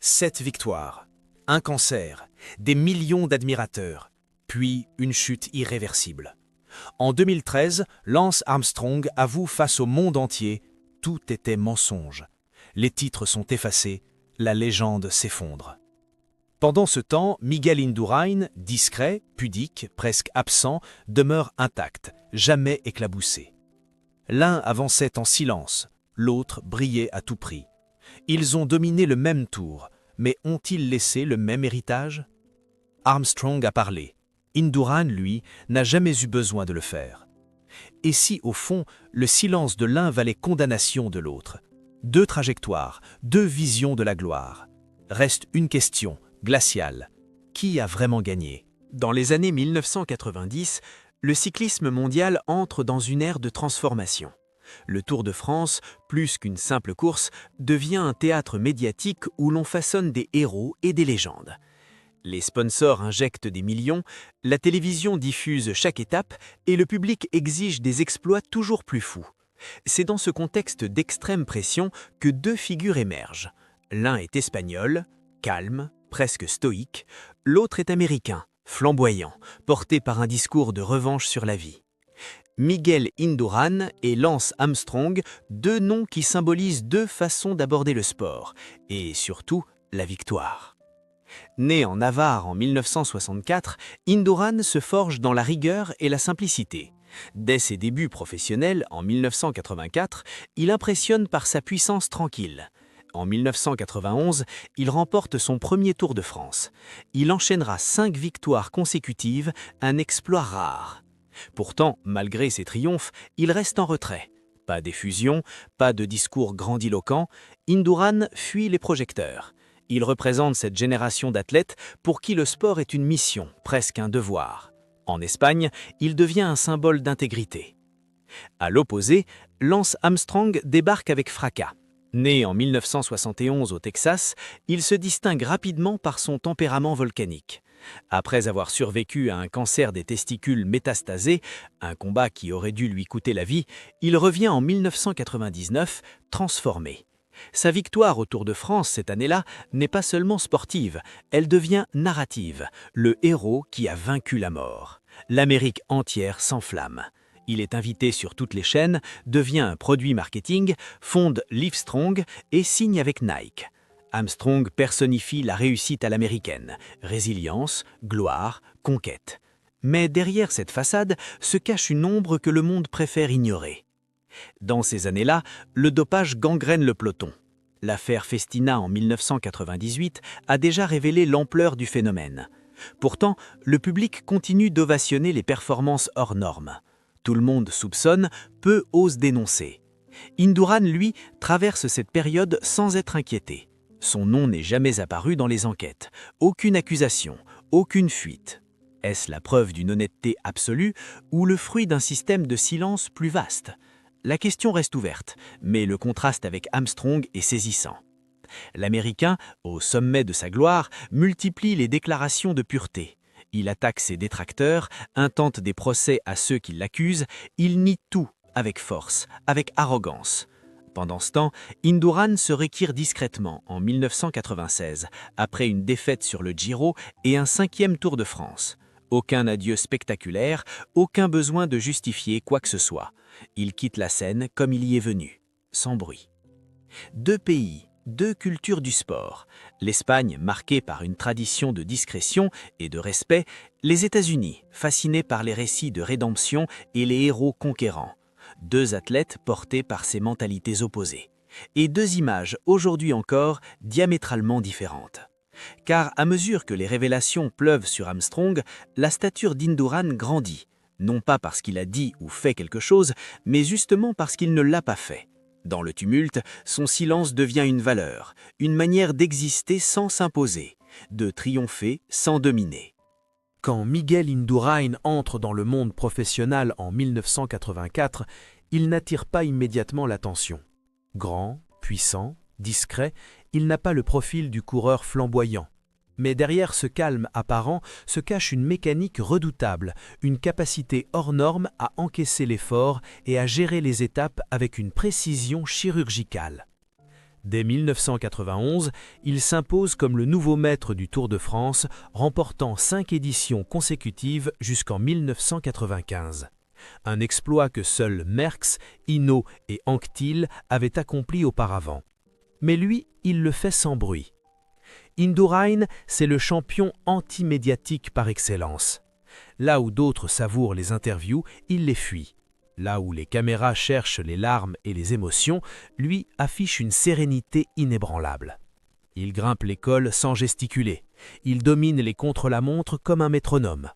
7 victoires, un cancer, des millions d'admirateurs, puis une chute irréversible. En 2013, Lance Armstrong avoue face au monde entier « Tout était mensonge ». Les titres sont effacés, la légende s'effondre. Pendant ce temps, Miguel Indurain, discret, pudique, presque absent, demeure intact, jamais éclaboussé. L'un avançait en silence, l'autre brillait à tout prix. Ils ont dominé le même tour, mais ont-ils laissé le même héritage? Armstrong a parlé. Indurain, lui, n'a jamais eu besoin de le faire. Et si, au fond, le silence de l'un valait condamnation de l'autre? Deux trajectoires, deux visions de la gloire. Reste une question, glaciale. Qui a vraiment gagné? Dans les années 1990, le cyclisme mondial entre dans une ère de transformation. Le Tour de France, plus qu'une simple course, devient un théâtre médiatique où l'on façonne des héros et des légendes. Les sponsors injectent des millions, la télévision diffuse chaque étape et le public exige des exploits toujours plus fous. C'est dans ce contexte d'extrême pression que deux figures émergent. L'un est espagnol, calme, presque stoïque, l'autre est américain, flamboyant, porté par un discours de revanche sur la vie. Miguel Indurain et Lance Armstrong, deux noms qui symbolisent deux façons d'aborder le sport, et surtout la victoire. Né en Navarre en 1964, Indurain se forge dans la rigueur et la simplicité. Dès ses débuts professionnels, en 1984, il impressionne par sa puissance tranquille. En 1991, il remporte son premier Tour de France. Il enchaînera 5 victoires consécutives, un exploit rare. Pourtant, malgré ses triomphes, il reste en retrait. Pas d'effusion, pas de discours grandiloquent, Indurain fuit les projecteurs. Il représente cette génération d'athlètes pour qui le sport est une mission, presque un devoir. En Espagne, il devient un symbole d'intégrité. À l'opposé, Lance Armstrong débarque avec fracas. Né en 1971 au Texas, il se distingue rapidement par son tempérament volcanique. Après avoir survécu à un cancer des testicules métastasé, un combat qui aurait dû lui coûter la vie, il revient en 1999, transformé. Sa victoire au Tour de France cette année-là n'est pas seulement sportive, elle devient narrative, le héros qui a vaincu la mort. L'Amérique entière s'enflamme. Il est invité sur toutes les chaînes, devient un produit marketing, fonde Livestrong et signe avec Nike. Armstrong personnifie la réussite à l'américaine, résilience, gloire, conquête. Mais derrière cette façade se cache une ombre que le monde préfère ignorer. Dans ces années-là, le dopage gangrène le peloton. L'affaire Festina en 1998 a déjà révélé l'ampleur du phénomène. Pourtant, le public continue d'ovationner les performances hors normes. Tout le monde soupçonne, peu osent dénoncer. Indurain, lui, traverse cette période sans être inquiété. Son nom n'est jamais apparu dans les enquêtes. Aucune accusation, aucune fuite. Est-ce la preuve d'une honnêteté absolue ou le fruit d'un système de silence plus vaste? La question reste ouverte, mais le contraste avec Armstrong est saisissant. L'Américain, au sommet de sa gloire, multiplie les déclarations de pureté. Il attaque ses détracteurs, intente des procès à ceux qui l'accusent, il nie tout avec force, avec arrogance. Pendant ce temps, Indurain se retire discrètement en 1996, après une défaite sur le Giro et un 5e Tour de France. Aucun adieu spectaculaire, aucun besoin de justifier quoi que ce soit. Il quitte la scène comme il y est venu, sans bruit. Deux pays, deux cultures du sport. L'Espagne, marquée par une tradition de discrétion et de respect. Les États-Unis, fascinés par les récits de rédemption et les héros conquérants. Deux athlètes portés par ces mentalités opposées. Et deux images, aujourd'hui encore, diamétralement différentes. Car à mesure que les révélations pleuvent sur Armstrong, la stature d'Indurain grandit. Non pas parce qu'il a dit ou fait quelque chose, mais justement parce qu'il ne l'a pas fait. Dans le tumulte, son silence devient une valeur, une manière d'exister sans s'imposer, de triompher sans dominer. Quand Miguel Indurain entre dans le monde professionnel en 1984, il n'attire pas immédiatement l'attention. Grand, puissant, discret, il n'a pas le profil du coureur flamboyant. Mais derrière ce calme apparent se cache une mécanique redoutable, une capacité hors norme à encaisser l'effort et à gérer les étapes avec une précision chirurgicale. Dès 1991, il s'impose comme le nouveau maître du Tour de France, remportant 5 éditions consécutives jusqu'en 1995. Un exploit que seuls Merckx, Hinault et Anquetil avaient accompli auparavant. Mais lui, il le fait sans bruit. Indurain, c'est le champion anti-médiatique par excellence. Là où d'autres savourent les interviews, il les fuit. Là où les caméras cherchent les larmes et les émotions, lui affiche une sérénité inébranlable. Il grimpe l'école sans gesticuler. Il domine les contre-la-montre comme un métronome.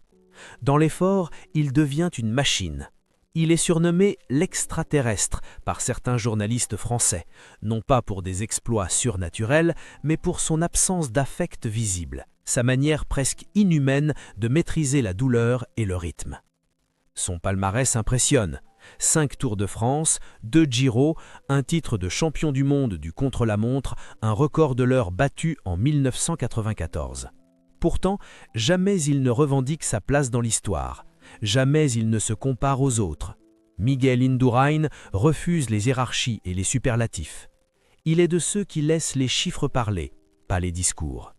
Dans l'effort, il devient une machine. Il est surnommé l'extraterrestre par certains journalistes français, non pas pour des exploits surnaturels, mais pour son absence d'affect visible, sa manière presque inhumaine de maîtriser la douleur et le rythme. Son palmarès impressionne. 5 Tours de France, 2 Giro, un titre de champion du monde du contre-la-montre, un record de l'heure battu en 1994. Pourtant, jamais il ne revendique sa place dans l'histoire. Jamais il ne se compare aux autres. Miguel Indurain refuse les hiérarchies et les superlatifs. Il est de ceux qui laissent les chiffres parler, pas les discours.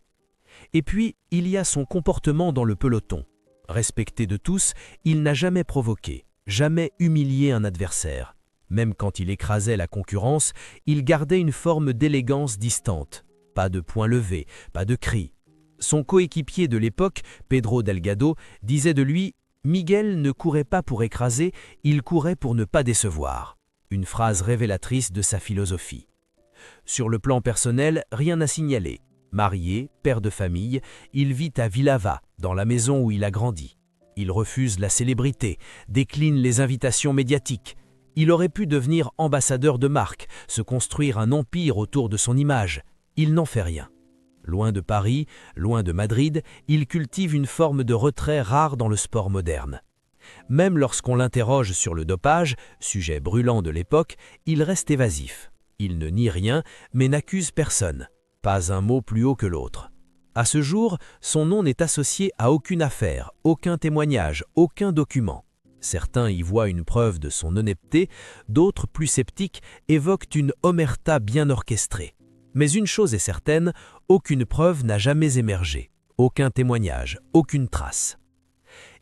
Et puis, il y a son comportement dans le peloton. Respecté de tous, il n'a jamais provoqué, jamais humilié un adversaire. Même quand il écrasait la concurrence, il gardait une forme d'élégance distante. Pas de poing levé, pas de cris. Son coéquipier de l'époque, Pedro Delgado, disait de lui « Miguel ne courait pas pour écraser, il courait pour ne pas décevoir ». Une phrase révélatrice de sa philosophie. Sur le plan personnel, rien à signaler. Marié, père de famille, il vit à Villava, dans la maison où il a grandi. Il refuse la célébrité, décline les invitations médiatiques. Il aurait pu devenir ambassadeur de marque, se construire un empire autour de son image. Il n'en fait rien. Loin de Paris, loin de Madrid, il cultive une forme de retrait rare dans le sport moderne. Même lorsqu'on l'interroge sur le dopage, sujet brûlant de l'époque, il reste évasif. Il ne nie rien, mais n'accuse personne. Pas un mot plus haut que l'autre. À ce jour, son nom n'est associé à aucune affaire, aucun témoignage, aucun document. Certains y voient une preuve de son honnêteté, d'autres, plus sceptiques, évoquent une omerta bien orchestrée. Mais une chose est certaine, aucune preuve n'a jamais émergé, aucun témoignage, aucune trace.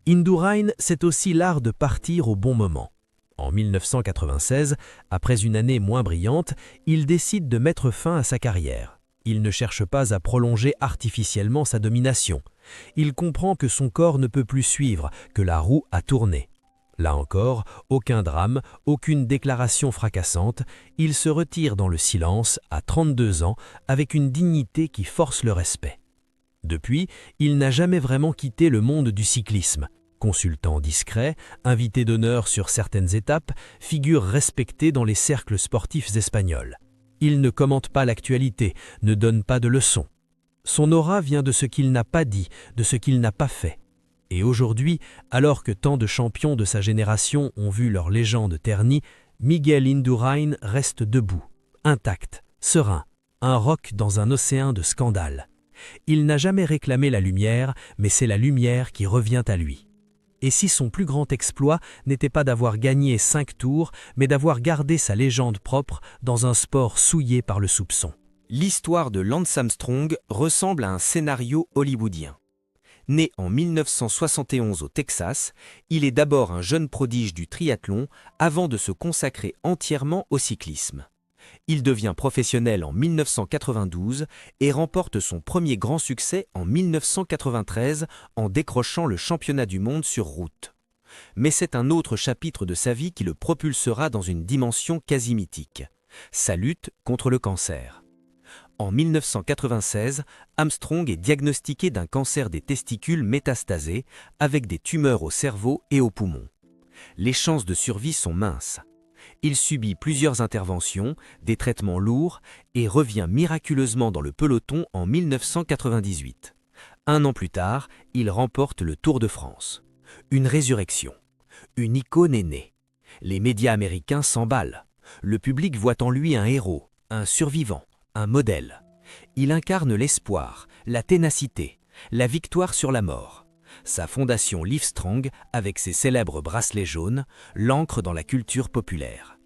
Indurain, c'est aussi l'art de partir au bon moment. En 1996, après une année moins brillante, il décide de mettre fin à sa carrière. Il ne cherche pas à prolonger artificiellement sa domination. Il comprend que son corps ne peut plus suivre, que la roue a tourné. Là encore, aucun drame, aucune déclaration fracassante, il se retire dans le silence à 32 ans avec une dignité qui force le respect. Depuis, il n'a jamais vraiment quitté le monde du cyclisme. Consultant discret, invité d'honneur sur certaines étapes, figure respectée dans les cercles sportifs espagnols. Il ne commente pas l'actualité, ne donne pas de leçons. Son aura vient de ce qu'il n'a pas dit, de ce qu'il n'a pas fait. Et aujourd'hui, alors que tant de champions de sa génération ont vu leur légende ternie, Miguel Indurain reste debout, intact, serein, un roc dans un océan de scandales. Il n'a jamais réclamé la lumière, mais c'est la lumière qui revient à lui. Et si son plus grand exploit n'était pas d'avoir gagné 5 tours, mais d'avoir gardé sa légende propre dans un sport souillé par le soupçon. L'histoire de Lance Armstrong ressemble à un scénario hollywoodien. Né en 1971 au Texas, il est d'abord un jeune prodige du triathlon avant de se consacrer entièrement au cyclisme. Il devient professionnel en 1992 et remporte son premier grand succès en 1993 en décrochant le championnat du monde sur route. Mais c'est un autre chapitre de sa vie qui le propulsera dans une dimension quasi mythique, sa lutte contre le cancer. En 1996, Armstrong est diagnostiqué d'un cancer des testicules métastasé avec des tumeurs au cerveau et aux poumons. Les chances de survie sont minces. Il subit plusieurs interventions, des traitements lourds et revient miraculeusement dans le peloton en 1998. Un an plus tard, il remporte le Tour de France. Une résurrection. Une icône est née. Les médias américains s'emballent. Le public voit en lui un héros, un survivant, un modèle. Il incarne l'espoir, la ténacité, la victoire sur la mort. Sa fondation Livestrong, avec ses célèbres bracelets jaunes, l'ancre dans la culture populaire.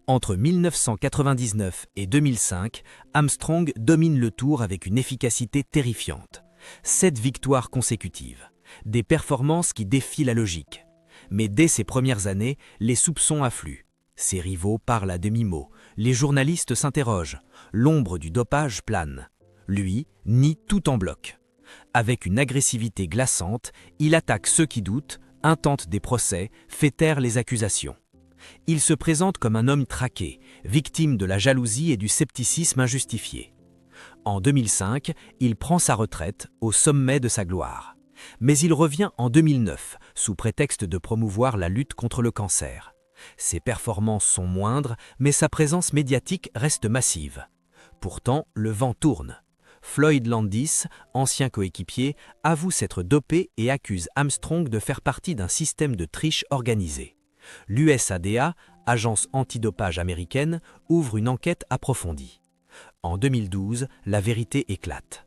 Entre 1999 et 2005, Armstrong domine le Tour avec une efficacité terrifiante. 7 victoires consécutives. Des performances qui défient la logique. Mais dès ses premières années, les soupçons affluent. Ses rivaux parlent à demi-mot. Les journalistes s'interrogent. L'ombre du dopage plane. Lui nie tout en bloc. Avec une agressivité glaçante, il attaque ceux qui doutent, intente des procès, fait taire les accusations. Il se présente comme un homme traqué, victime de la jalousie et du scepticisme injustifié. En 2005, il prend sa retraite au sommet de sa gloire. Mais il revient en 2009, sous prétexte de promouvoir la lutte contre le cancer. Ses performances sont moindres, mais sa présence médiatique reste massive. Pourtant, le vent tourne. Floyd Landis, ancien coéquipier, avoue s'être dopé et accuse Armstrong de faire partie d'un système de triche organisé. L'USADA, agence antidopage américaine, ouvre une enquête approfondie. En 2012, la vérité éclate.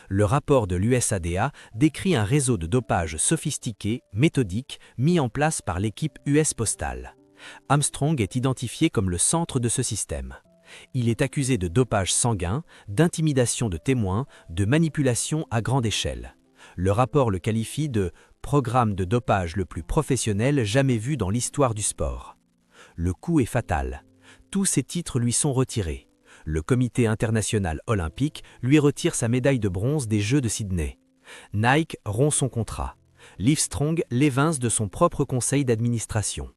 Le rapport de l'USADA décrit un réseau de dopage sophistiqué, méthodique, mis en place par l'équipe US Postal. Armstrong est identifié comme le centre de ce système. Il est accusé de dopage sanguin, d'intimidation de témoins, de manipulation à grande échelle. Le rapport le qualifie de « programme de dopage le plus professionnel jamais vu dans l'histoire du sport ». Le coup est fatal. Tous ses titres lui sont retirés. Le Comité international olympique lui retire sa médaille de bronze des Jeux de Sydney. Nike rompt son contrat. Livestrong l'évince de son propre conseil d'administration.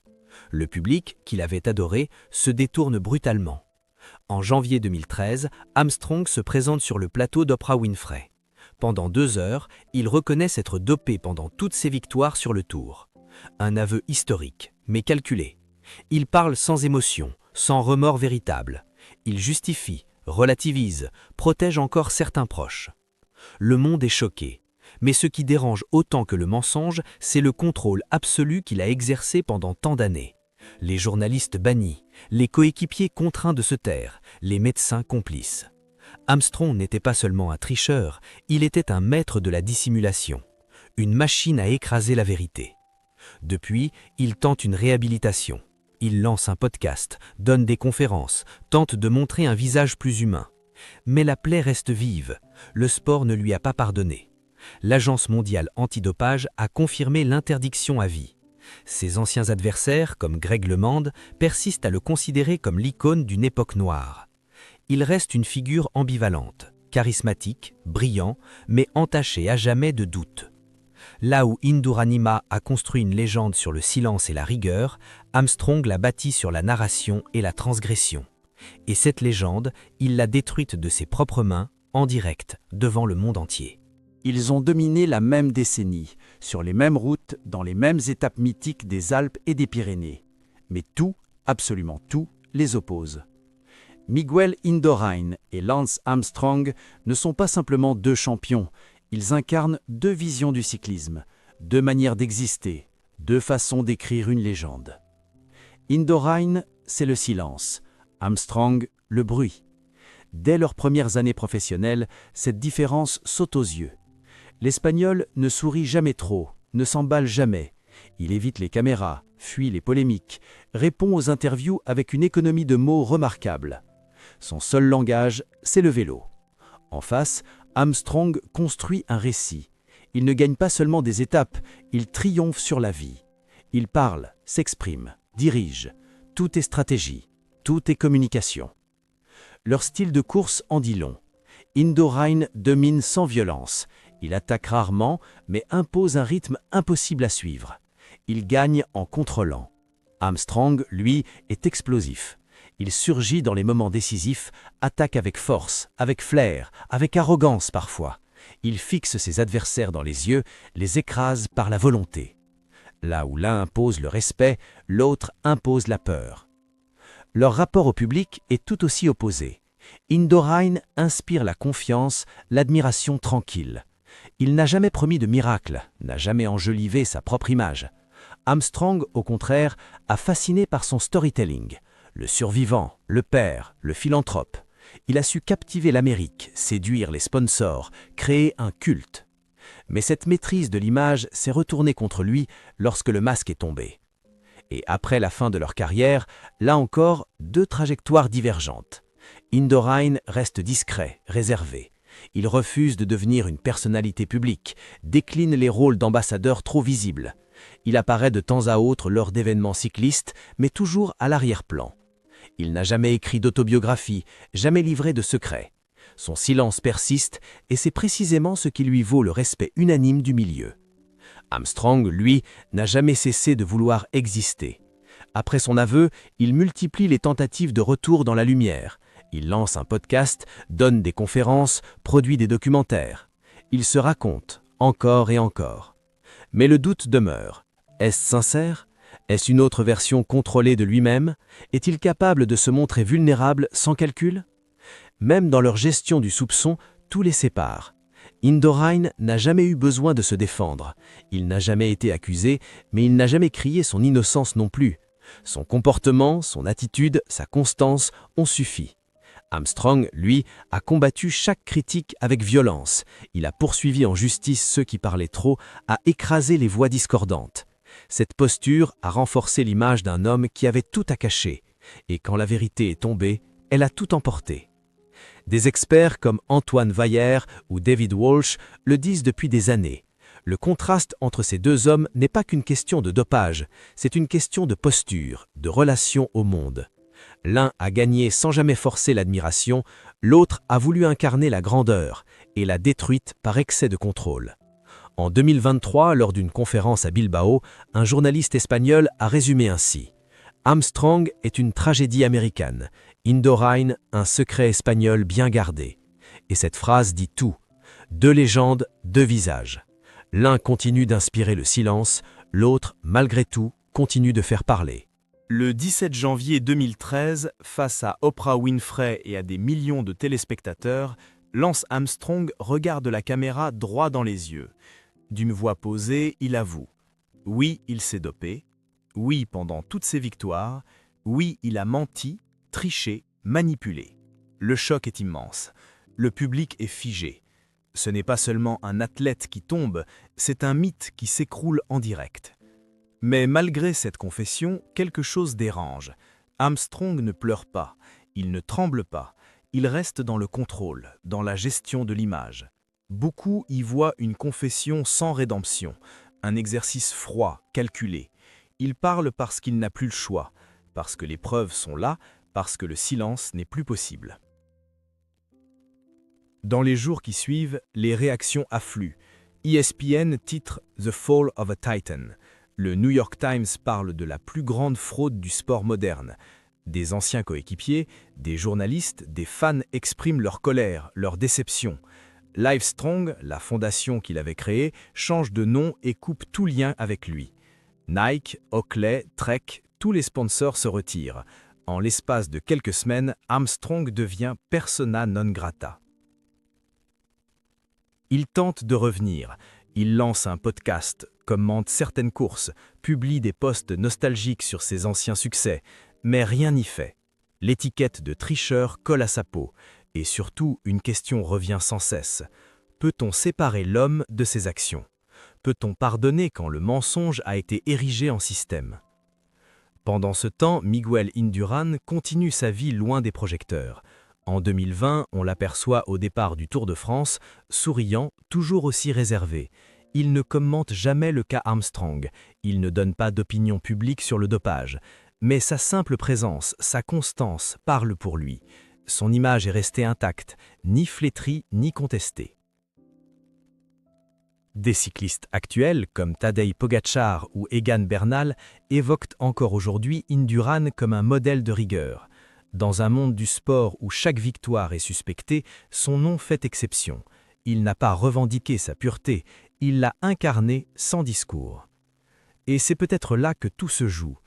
Le public, qui l'avait adoré, se détourne brutalement. En janvier 2013, Armstrong se présente sur le plateau d'Oprah Winfrey. Pendant 2 heures, il reconnaît s'être dopé pendant toutes ses victoires sur le Tour. Un aveu historique, mais calculé. Il parle sans émotion, sans remords véritable. Il justifie, relativise, protège encore certains proches. Le monde est choqué. Mais ce qui dérange autant que le mensonge, c'est le contrôle absolu qu'il a exercé pendant tant d'années. Les journalistes bannis, les coéquipiers contraints de se taire, les médecins complices. Armstrong n'était pas seulement un tricheur, il était un maître de la dissimulation, une machine à écraser la vérité. Depuis, il tente une réhabilitation. Il lance un podcast, donne des conférences, tente de montrer un visage plus humain. Mais la plaie reste vive, le sport ne lui a pas pardonné. L'Agence mondiale antidopage a confirmé l'interdiction à vie. Ses anciens adversaires, comme Greg LeMond, persistent à le considérer comme l'icône d'une époque noire. Il reste une figure ambivalente, charismatique, brillant, mais entaché à jamais de doute. Là où Induraanima a construit une légende sur le silence et la rigueur, Armstrong l'a bâtie sur la narration et la transgression. Et cette légende, il l'a détruite de ses propres mains, en direct, devant le monde entier. Ils ont dominé la même décennie, sur les mêmes routes, dans les mêmes étapes mythiques des Alpes et des Pyrénées. Mais tout, absolument tout, les oppose. Miguel Indurain et Lance Armstrong ne sont pas simplement 2 champions, ils incarnent 2 visions du cyclisme, 2 manières d'exister, 2 façons d'écrire une légende. Indurain, c'est le silence, Armstrong, le bruit. Dès leurs premières années professionnelles, cette différence saute aux yeux. L'Espagnol ne sourit jamais trop, ne s'emballe jamais. Il évite les caméras, fuit les polémiques, répond aux interviews avec une économie de mots remarquable. Son seul langage, c'est le vélo. En face, Armstrong construit un récit. Il ne gagne pas seulement des étapes, il triomphe sur la vie. Il parle, s'exprime, dirige. Tout est stratégie, tout est communication. Leur style de course en dit long. Indurain domine sans violence. Il attaque rarement, mais impose un rythme impossible à suivre. Il gagne en contrôlant. Armstrong, lui, est explosif. Il surgit dans les moments décisifs, attaque avec force, avec flair, avec arrogance parfois. Il fixe ses adversaires dans les yeux, les écrase par la volonté. Là où l'un impose le respect, l'autre impose la peur. Leur rapport au public est tout aussi opposé. Indurain inspire la confiance, l'admiration tranquille. Il n'a jamais promis de miracle, n'a jamais enjolivé sa propre image. Armstrong, au contraire, a fasciné par son storytelling. Le survivant, le père, le philanthrope. Il a su captiver l'Amérique, séduire les sponsors, créer un culte. Mais cette maîtrise de l'image s'est retournée contre lui lorsque le masque est tombé. Et après la fin de leur carrière, là encore, deux trajectoires divergentes. Indurain reste discret, réservé. Il refuse de devenir une personnalité publique, décline les rôles d'ambassadeur trop visibles. Il apparaît de temps à autre lors d'événements cyclistes, mais toujours à l'arrière-plan. Il n'a jamais écrit d'autobiographie, jamais livré de secrets. Son silence persiste et c'est précisément ce qui lui vaut le respect unanime du milieu. Armstrong, lui, n'a jamais cessé de vouloir exister. Après son aveu, il multiplie les tentatives de retour dans la lumière. Il lance un podcast, donne des conférences, produit des documentaires. Il se raconte, encore et encore. Mais le doute demeure. Est-ce sincère ? Est-ce une autre version contrôlée de lui-même ? Est-il capable de se montrer vulnérable sans calcul ? Même dans leur gestion du soupçon, tout les sépare. Indurain n'a jamais eu besoin de se défendre. Il n'a jamais été accusé, mais il n'a jamais crié son innocence non plus. Son comportement, son attitude, sa constance ont suffi. Armstrong, lui, a combattu chaque critique avec violence. Il a poursuivi en justice ceux qui parlaient trop, a écrasé les voix discordantes. Cette posture a renforcé l'image d'un homme qui avait tout à cacher. Et quand la vérité est tombée, elle a tout emporté. Des experts comme Antoine Weyer ou David Walsh le disent depuis des années. Le contraste entre ces deux hommes n'est pas qu'une question de dopage, c'est une question de posture, de relation au monde. L'un a gagné sans jamais forcer l'admiration, l'autre a voulu incarner la grandeur et l'a détruite par excès de contrôle. En 2023, lors d'une conférence à Bilbao, un journaliste espagnol a résumé ainsi: Armstrong est une tragédie américaine, Indurain un secret espagnol bien gardé. Et cette phrase dit tout. Deux légendes, deux visages. L'un continue d'inspirer le silence, l'autre, malgré tout, continue de faire parler. Le 17 janvier 2013, face à Oprah Winfrey et à des millions de téléspectateurs, Lance Armstrong regarde la caméra droit dans les yeux. D'une voix posée, il avoue. Oui, il s'est dopé. Oui, pendant toutes ses victoires. Oui, il a menti, triché, manipulé. Le choc est immense. Le public est figé. Ce n'est pas seulement un athlète qui tombe, c'est un mythe qui s'écroule en direct. Mais malgré cette confession, quelque chose dérange. Armstrong ne pleure pas, il ne tremble pas, il reste dans le contrôle, dans la gestion de l'image. Beaucoup y voient une confession sans rédemption, un exercice froid, calculé. Il parle parce qu'il n'a plus le choix, parce que les preuves sont là, parce que le silence n'est plus possible. Dans les jours qui suivent, les réactions affluent. ESPN titre « The Fall of a Titan ». Le New York Times parle de la plus grande fraude du sport moderne. Des anciens coéquipiers, des journalistes, des fans expriment leur colère, leur déception. Livestrong, la fondation qu'il avait créée, change de nom et coupe tout lien avec lui. Nike, Oakley, Trek, tous les sponsors se retirent. En l'espace de quelques semaines, Armstrong devient persona non grata. Il tente de revenir. Il lance un podcast, commente certaines courses, publie des posts nostalgiques sur ses anciens succès, mais rien n'y fait. L'étiquette de tricheur colle à sa peau, et surtout une question revient sans cesse. Peut-on séparer l'homme de ses actions ? Peut-on pardonner quand le mensonge a été érigé en système ? Pendant ce temps, Miguel Indurain continue sa vie loin des projecteurs. En 2020, on l'aperçoit au départ du Tour de France, souriant, toujours aussi réservé. Il ne commente jamais le cas Armstrong, il ne donne pas d'opinion publique sur le dopage. Mais sa simple présence, sa constance parlent pour lui. Son image est restée intacte, ni flétrie ni contestée. Des cyclistes actuels, comme Tadej Pogačar ou Egan Bernal, évoquent encore aujourd'hui Indurain comme un modèle de rigueur. Dans un monde du sport où chaque victoire est suspectée, son nom fait exception. Il n'a pas revendiqué sa pureté, il l'a incarnée sans discours. Et c'est peut-être là que tout se joue.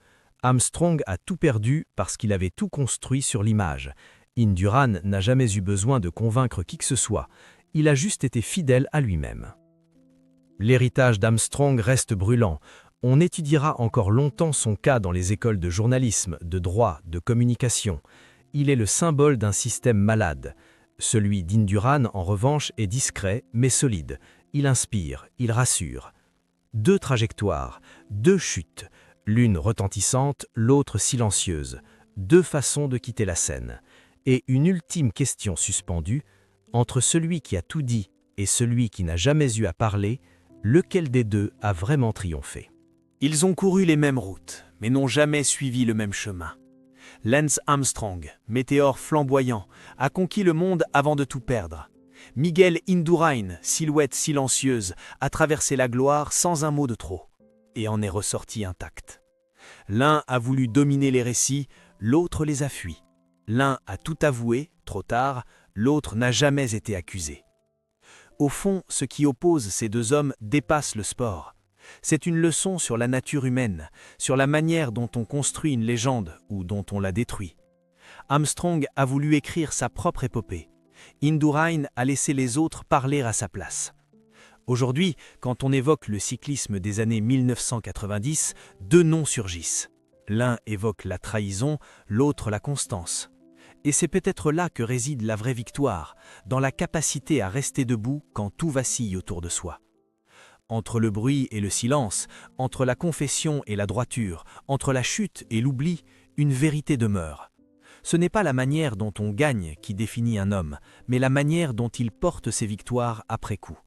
Armstrong a tout perdu parce qu'il avait tout construit sur l'image. Indurain n'a jamais eu besoin de convaincre qui que ce soit. Il a juste été fidèle à lui-même. L'héritage d'Armstrong reste brûlant. On étudiera encore longtemps son cas dans les écoles de journalisme, de droit, de communication. Il est le symbole d'un système malade. Celui d'Indurain, en revanche, est discret mais solide. Il inspire, il rassure. Deux trajectoires, deux chutes. L'une retentissante, l'autre silencieuse, deux façons de quitter la scène. Et une ultime question suspendue, entre celui qui a tout dit et celui qui n'a jamais eu à parler, lequel des deux a vraiment triomphé? Ils ont couru les mêmes routes, mais n'ont jamais suivi le même chemin. Lance Armstrong, météore flamboyant, a conquis le monde avant de tout perdre. Miguel Indurain, silhouette silencieuse, a traversé la gloire sans un mot de trop, et en est ressorti intact. L'un a voulu dominer les récits, l'autre les a fuis. L'un a tout avoué, trop tard, l'autre n'a jamais été accusé. Au fond, ce qui oppose ces deux hommes dépasse le sport. C'est une leçon sur la nature humaine, sur la manière dont on construit une légende ou dont on la détruit. Armstrong a voulu écrire sa propre épopée. Indurain a laissé les autres parler à sa place. Aujourd'hui, quand on évoque le cyclisme des années 1990, deux noms surgissent. L'un évoque la trahison, l'autre la constance. Et c'est peut-être là que réside la vraie victoire, dans la capacité à rester debout quand tout vacille autour de soi. Entre le bruit et le silence, entre la confession et la droiture, entre la chute et l'oubli, une vérité demeure. Ce n'est pas la manière dont on gagne qui définit un homme, mais la manière dont il porte ses victoires après coup.